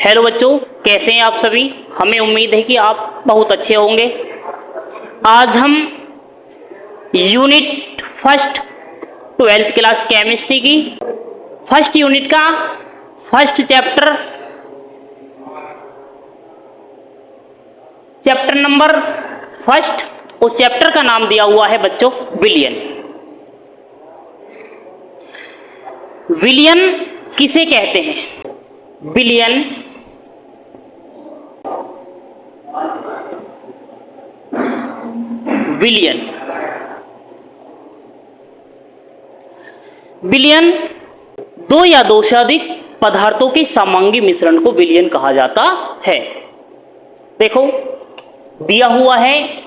Hello बच्चों, कैसे हैं आप सभी। हमें उम्मीद है कि आप बहुत अच्छे होंगे। आज हम unit first 12th class chemistry की फर्स्ट यूनिट का फर्स्ट चैप्टर नंबर फर्स्ट, उस चैप्टर का नाम दिया हुआ है बच्चों विलयन। विलयन किसे कहते हैं? विलयन विलयन विलयन दो या दो से अधिक पदार्थों के समांगी मिश्रण को विलयन कहा जाता है। देखो दिया हुआ है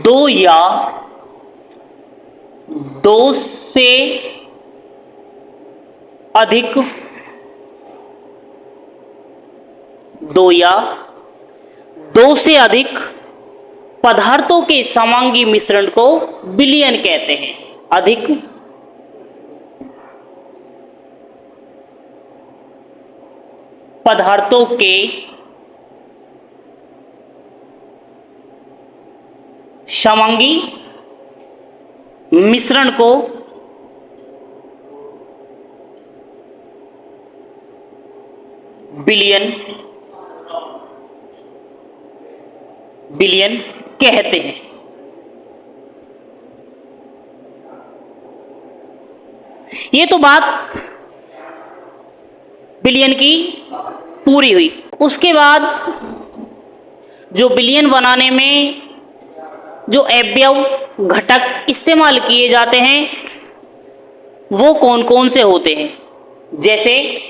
दो या दो से अधिक पदार्थों के समांगी मिश्रण को विलयन कहते हैं। अधिक पदार्थों के समांगी मिश्रण को विलयन कहते हैं। ये तो बात विलयन की पूरी हुई। उसके बाद जो विलयन बनाने में जो अवयव घटक इस्तेमाल किए जाते हैं वो कौन कौन से होते हैं, जैसे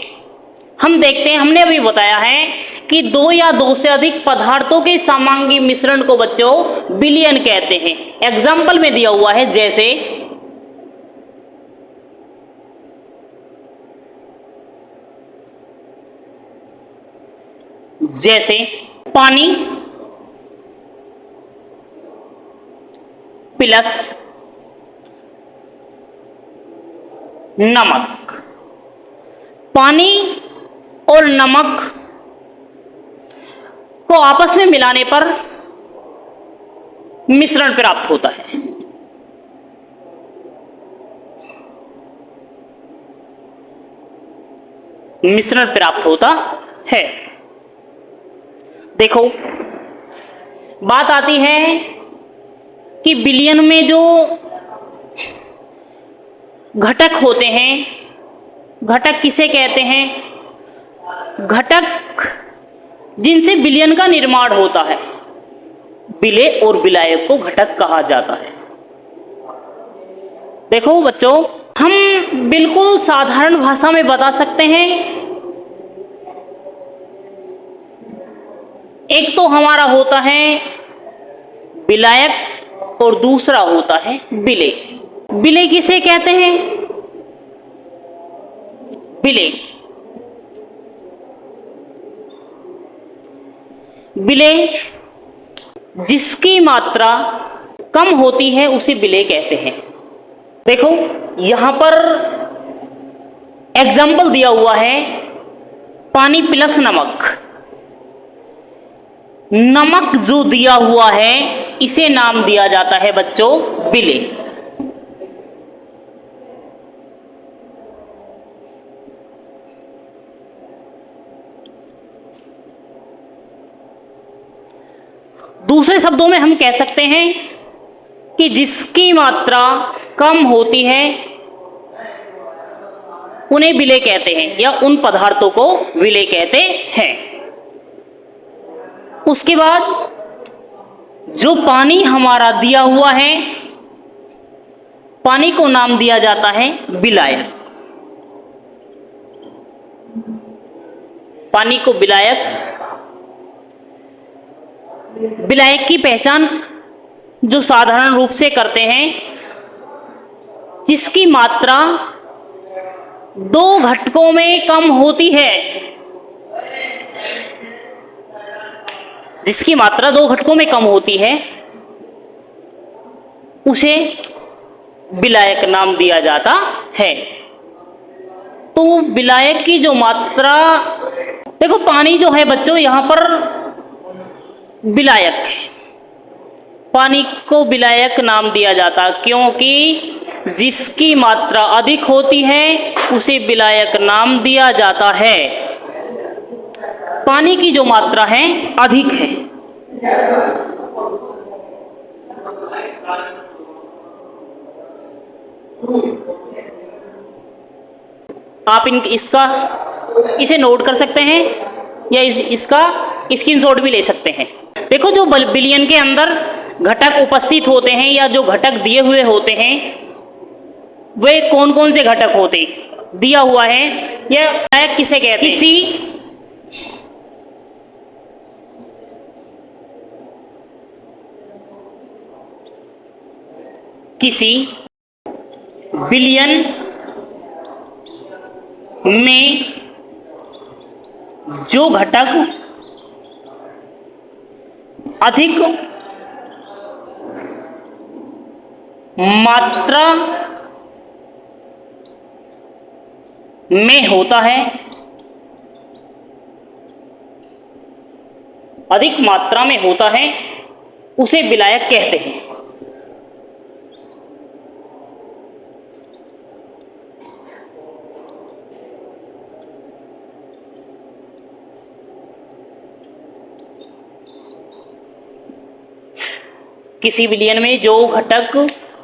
हम देखते हैं, हमने अभी बताया है कि दो या दो से अधिक पदार्थों के समांगी मिश्रण को बच्चों विलयन कहते हैं। एग्जाम्पल में दिया हुआ है जैसे पानी प्लस नमक। पानी और नमक को आपस में मिलाने पर मिश्रण प्राप्त होता है। मिश्रण प्राप्त होता है। देखो बात आती है कि विलयन में जो घटक होते हैं, घटक किसे कहते हैं? घटक जिनसे विलयन का निर्माण होता है, विलेय और विलायक को घटक कहा जाता है। देखो बच्चों, हम बिल्कुल साधारण भाषा में बता सकते हैं। एक तो हमारा होता है विलायक और दूसरा होता है विलेय। विलेय किसे कहते हैं? विलेय जिसकी मात्रा कम होती है उसे विलेय कहते हैं। देखो यहां पर एग्जाम्पल दिया हुआ है पानी प्लस नमक। नमक जो दिया हुआ है इसे नाम दिया जाता है बच्चों विलेय। दूसरे शब्दों में हम कह सकते हैं कि जिसकी मात्रा कम होती है उन्हें विलेय कहते हैं, या उन पदार्थों को विलेय कहते हैं। उसके बाद जो पानी हमारा दिया हुआ है, पानी को नाम दिया जाता है विलायक। पानी को विलायक की पहचान जो साधारण रूप से करते हैं, जिसकी मात्रा दो घटकों में कम होती है, जिसकी मात्रा दो घटकों में कम होती है उसे विलायक नाम दिया जाता है। तो विलायक की जो मात्रा, देखो पानी जो है बच्चों यहाँ पर विलायक है, पानी को विलायक नाम दिया जाता क्योंकि जिसकी मात्रा अधिक होती है उसे विलायक नाम दिया जाता है। पानी की जो मात्रा है अधिक है। आप इसे नोट कर सकते हैं या इसका स्क्रीनशॉट भी ले सकते हैं। देखो जो विलयन के अंदर घटक उपस्थित होते हैं या जो घटक दिए हुए होते हैं वे कौन कौन से घटक होते दिया हुआ है, यह किसे कहते हैं? किसी विलयन में जो घटक अधिक मात्रा में होता है, अधिक मात्रा में होता है, उसे विलायक कहते हैं। किसी विलयन में जो घटक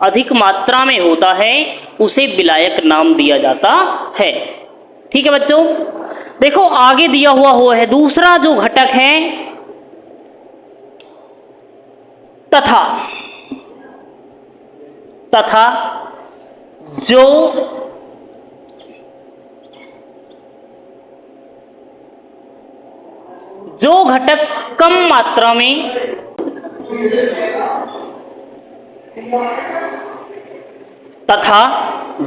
अधिक मात्रा में होता है उसे विलायक नाम दिया जाता है। ठीक है बच्चों, देखो आगे दिया हुआ है दूसरा जो घटक है तथा। तथा जो घटक कम मात्रा में तथा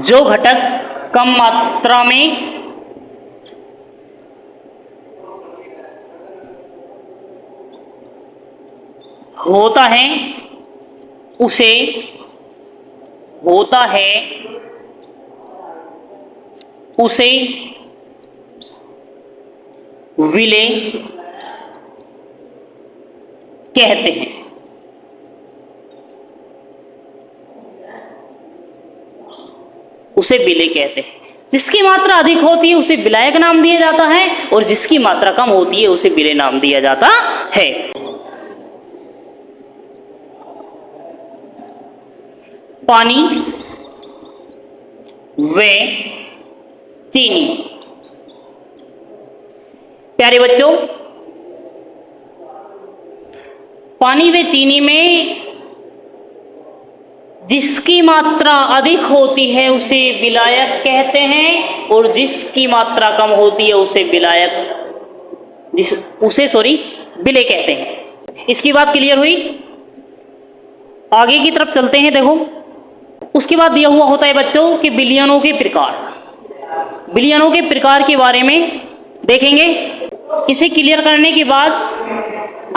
जो घटक कम मात्रा में होता है उसे विलेय कहते हैं। उसे विलेय कहते हैं। जिसकी मात्रा अधिक होती है उसे विलायक नाम दिया जाता है और जिसकी मात्रा कम होती है उसे विलेय नाम दिया जाता है। पानी व चीनी। प्यारे बच्चों, पानी व चीनी में जिसकी मात्रा अधिक होती है उसे विलायक कहते हैं और जिसकी मात्रा कम होती है उसे विलेय कहते हैं। इसकी बात क्लियर हुई? आगे की तरफ चलते हैं। देखो उसके बाद दिया हुआ होता है बच्चों कि विलयनों के प्रकार। विलयनों के प्रकार के बारे में देखेंगे। इसे क्लियर करने के बाद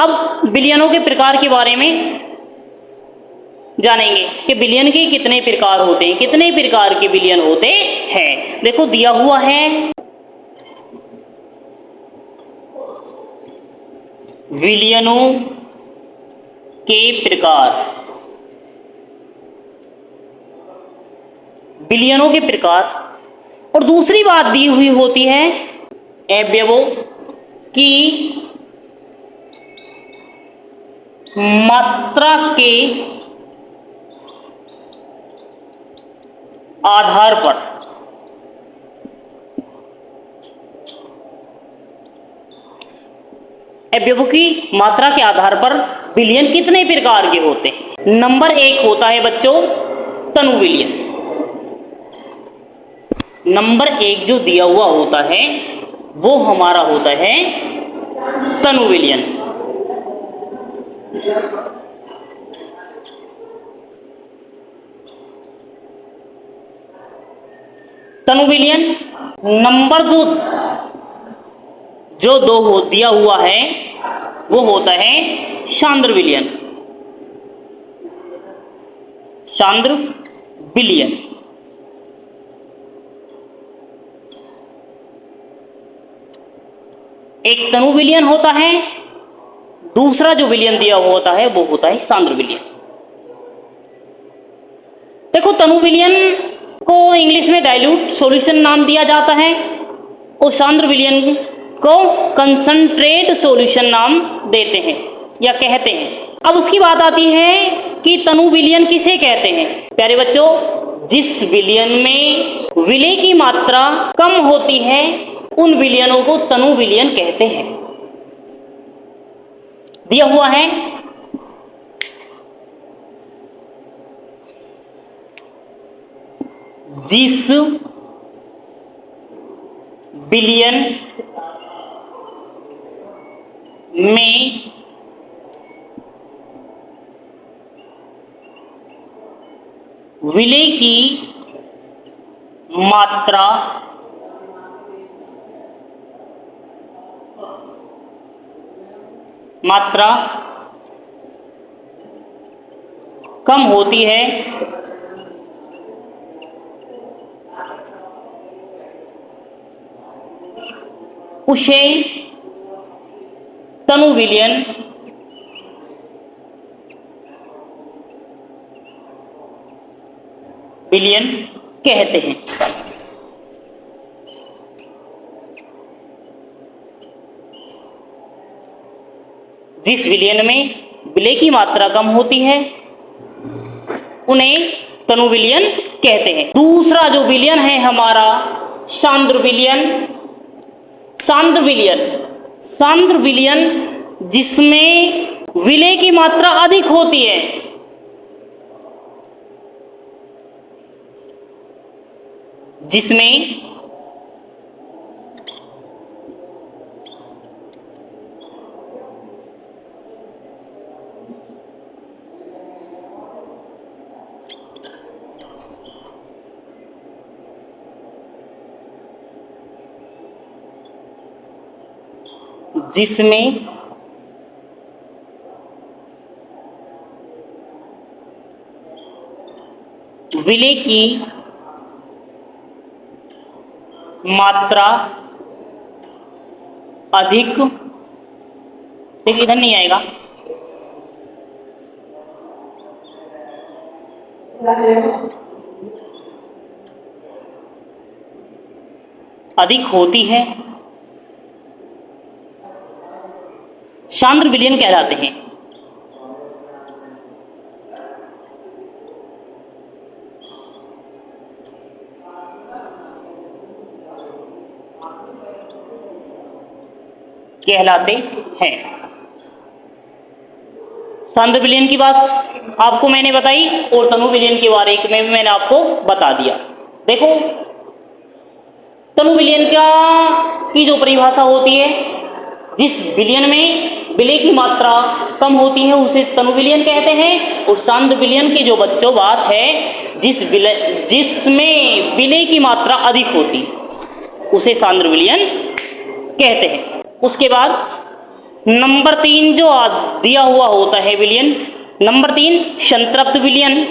अब विलयनों के प्रकार के बारे में जानेंगे कि विलयन के कितने प्रकार होते हैं, कितने प्रकार के विलयन होते हैं। देखो दिया हुआ है विलयनों के प्रकार। विलयनों के प्रकार और दूसरी बात दी हुई होती है अवयवों की मात्रा के आधार पर। अवयवों की मात्रा के आधार पर विलयन कितने प्रकार के होते हैं। नंबर 1 होता है बच्चों तनु विलयन। नंबर 1 जो दिया हुआ होता है वो हमारा होता है तनु विलयन। तनु विलयन। नंबर जो 2 दिया हुआ है वो होता है सांद्र विलयन। सांद्र विलयन। एक तनु विलयन होता है, दूसरा जो विलयन दिया हुआ होता है वो होता है सांद्र विलयन। देखो तनु विलयन को इंग्लिश में डाइल्यूट सॉल्यूशन नाम दिया जाता है और सांद्र विलयन को कंसंट्रेट सॉल्यूशन नाम देते हैं या कहते हैं। अब उसकी बात आती है कि तनु विलयन किसे कहते हैं। प्यारे बच्चों, जिस विलयन में विलेय की मात्रा कम होती है उन विलयनों को तनु विलयन कहते हैं। दिया हुआ है जिस विलयन में विलेय की मात्रा कम होती है उसे तनु विलयन कहते हैं। जिस विलयन में विलेय की मात्रा कम होती है उन्हें तनु विलयन कहते हैं। दूसरा जो विलयन है हमारा सांद्र विलयन। सांद्र विलयन जिसमें विलेय की मात्रा अधिक होती है, जिसमें विलेय की मात्रा अधिक, देखिए इधर नहीं आएगा, अधिक होती है, सांद्र विलयन कहलाते हैं। सांद्र विलयन की बात आपको मैंने बताई और तनु विलयन के बारे में भी मैंने आपको बता दिया। देखो तनु विलयन की जो परिभाषा होती है, जिस विलयन में विलेय की मात्रा कम होती है उसे तनु विलयन कहते हैं, और सांद्र विलयन की जो बच्चों बात है जिसमें विलेय की मात्रा अधिक होती उसे सांद्र विलयन कहते हैं। उसके बाद नंबर 3 जो दिया हुआ होता है विलयन, नंबर 3 संतृप्त विलयन,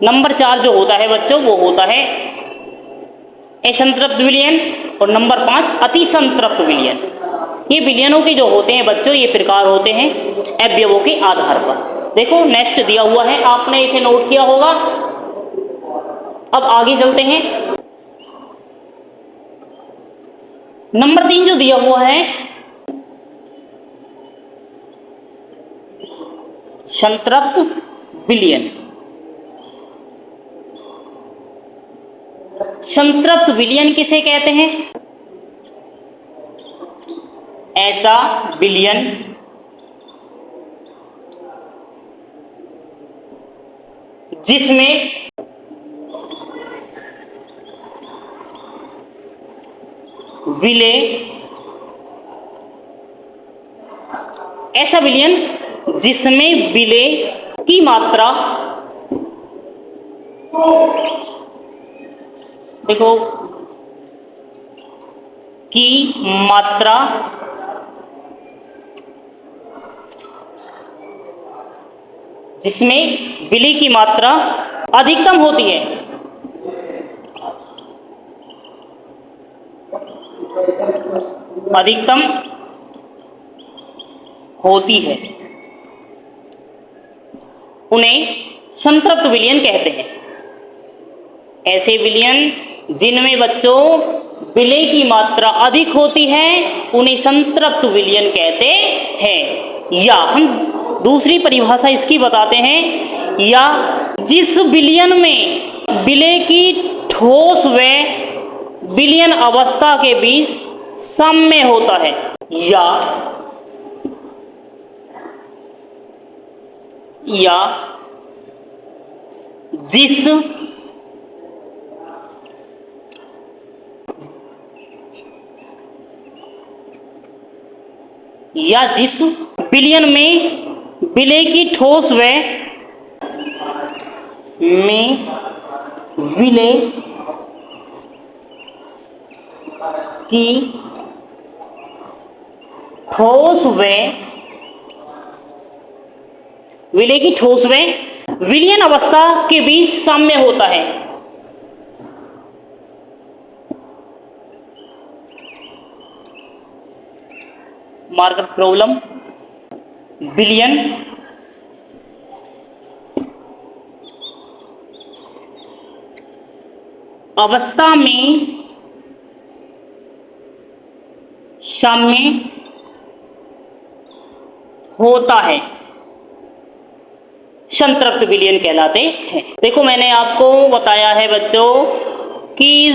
नंबर 4 जो होता है बच्चों वो होता है असंतृप्त विलयन, और नंबर 5 अति संतृप्त विलयन। ये विलयनों के जो होते हैं बच्चों ये प्रकार होते हैं अवयवों के आधार पर। देखो नेक्स्ट दिया हुआ है, आपने इसे नोट किया होगा। अब आगे चलते हैं। नंबर 3 जो दिया हुआ है संतृप्त विलयन। संतृप्त विलयन किसे कहते हैं? ऐसा विलयन जिसमें विलेय, ऐसा विलयन जिसमें विलेय की मात्रा, देखो की मात्रा जिसमें विलेय की मात्रा अधिकतम होती है, अधिकतम होती है उन्हें संतृप्त विलयन कहते हैं। ऐसे विलयन जिनमें बच्चों विलेय की मात्रा अधिक होती है उन्हें संतृप्त विलयन कहते हैं। या हम दूसरी परिभाषा इसकी बताते हैं, या जिस विलयन में विलेय की ठोस व विलयन अवस्था के बीच साम्य होता है, या जिस विलयन में विलेय की ठोस व विलेय की ठोस व विलयन अवस्था के बीच साम्य होता है। मार्कर प्रॉब्लम, विलयन अवस्था में साम्य होता है, संतृप्त विलयन कहलाते हैं। देखो मैंने आपको बताया है बच्चों कि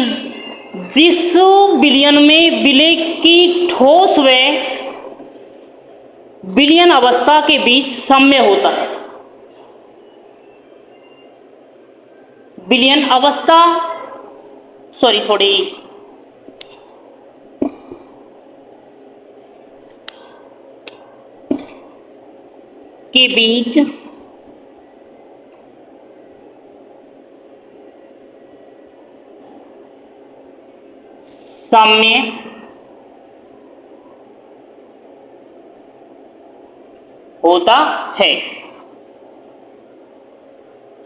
जिस विलयन में विलेय की ठोस व विलयन अवस्था के बीच साम्य होता है, विलयन अवस्था के बीच साम्य होता है,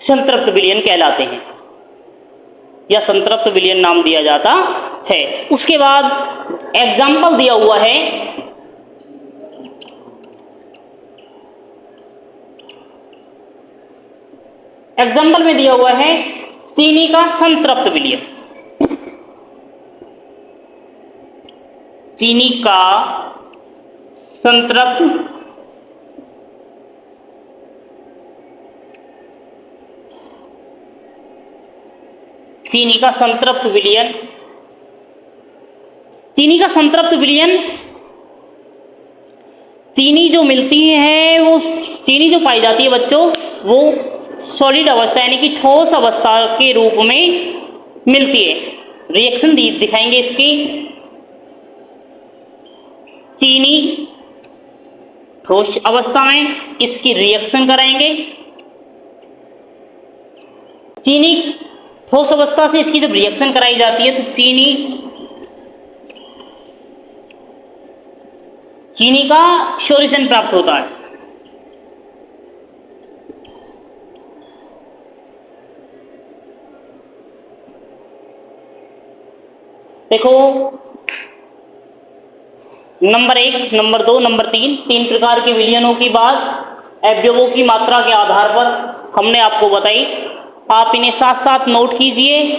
संतृप्त विलयन कहलाते हैं या संतृप्त विलयन नाम दिया जाता है। उसके बाद एग्जाम्पल दिया हुआ है, एग्जाम्पल में दिया हुआ है चीनी का संतृप्त विलयन। चीनी का संतृप्त विलयन, चीनी का संतृप्त विलयन, चीनी जो मिलती है वो चीनी जो पाई जाती है बच्चों वो सॉलिड अवस्था यानी कि ठोस अवस्था के रूप में मिलती है। रिएक्शन दिखाएंगे इसकी, चीनी ठोस अवस्था में इसकी रिएक्शन कराएंगे। चीनी ठोस अवस्था से इसकी जब रिएक्शन कराई जाती है तो चीनी का सॉल्यूशन प्राप्त होता है। देखो नंबर 1, नंबर 2, नंबर 3, 3 प्रकार के विलयनों की बात अवयवों की मात्रा के आधार पर हमने आपको बताई। आप इन्हें साथ साथ नोट कीजिए।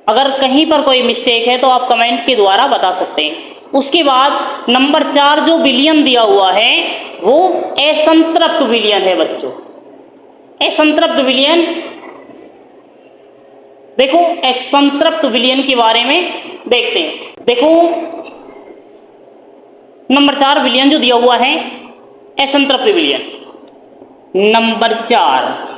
अगर कहीं पर कोई मिस्टेक है तो आप कमेंट के द्वारा बता सकते हैं। उसके बाद नंबर 4 जो विलयन दिया हुआ है वो असंतृप्त विलयन है बच्चों। असंतृप्त विलयन, देखो असंतृप्त विलयन के बारे में देखते हैं। देखो नंबर 4 विलयन जो दिया हुआ है असंतृप्त विलयन, नंबर 4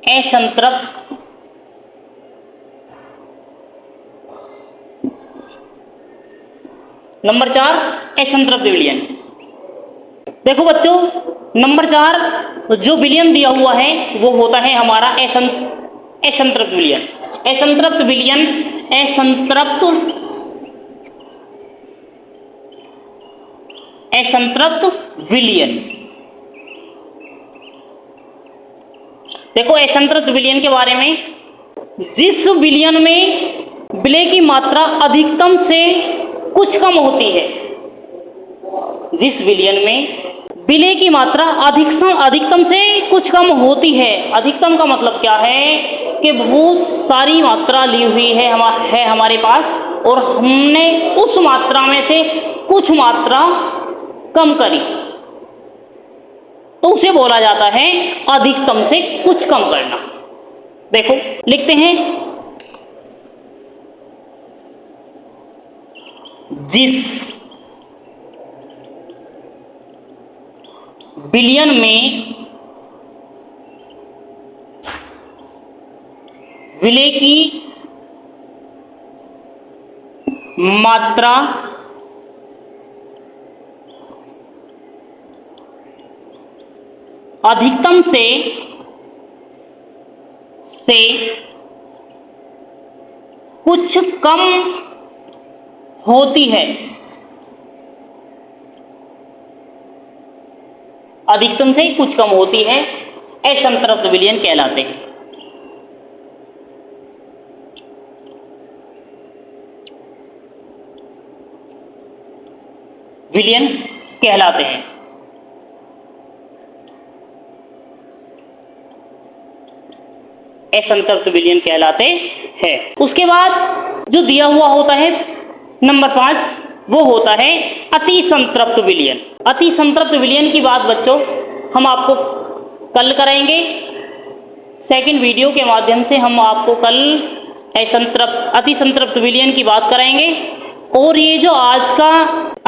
असंतृप्त नंबर 4 असंतृप्त विलयन। देखो बच्चों नंबर 4 जो विलयन दिया हुआ है वो होता है हमारा असंतृप्त विलयन। असंतृप्त विलयन, असंतृप्त विलयन। देखो असंतृप्त विलयन के बारे में जिस विलयन में विलय की मात्रा अधिकतम से कुछ कम होती है, जिस विलयन में विलय की मात्रा अधिकतम से कुछ कम होती है। अधिकतम का मतलब क्या है कि बहुत सारी मात्रा ली हुई है हमारे पास और हमने उस मात्रा में से कुछ मात्रा कम करी, तो उसे बोला जाता है अधिकतम से कुछ कम करना। देखो लिखते हैं, जिस विलयन में विलय की मात्रा अधिकतम से कुछ कम होती है, अधिकतम से कुछ कम होती है, असंतृप्त विलयन कहलाते हैं। विलयन कहलाते हैं। असंतृप्त विलयन कहलाते हैं। उसके बाद जो दिया हुआ होता है नंबर 5, वो होता है अति संतृप्त विलयन। अति संतृप्त विलयन की बात बच्चों हम आपको कल कराएंगे। सेकंड वीडियो के माध्यम से हम आपको कल अति संतृप्त विलयन की बात कराएंगे। और ये जो आज का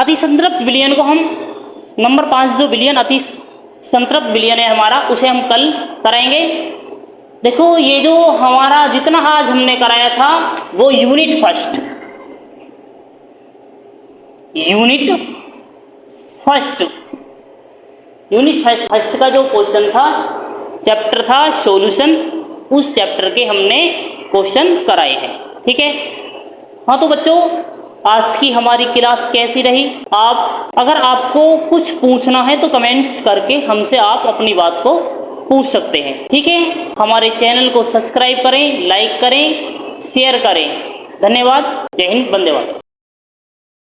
अति संतृप्त विलयन को हम नंबर 5 जो विलयन अति संतृप्त विलयन है हमारा, उसे हम कल कराएंगे। देखो ये जो हमारा जितना आज हमने कराया था वो यूनिट फर्स्ट का जो क्वेश्चन था, चैप्टर था सॉल्यूशन, उस चैप्टर के हमने क्वेश्चन कराए हैं। ठीक है, हाँ तो बच्चों आज की हमारी क्लास कैसी रही? अगर आपको कुछ पूछना है तो कमेंट करके हमसे आप अपनी बात को पूछ सकते हैं। ठीक है, हमारे चैनल को सब्सक्राइब करें, लाइक करें, शेयर करें। धन्यवाद। जय हिंद, वंदे मातरम।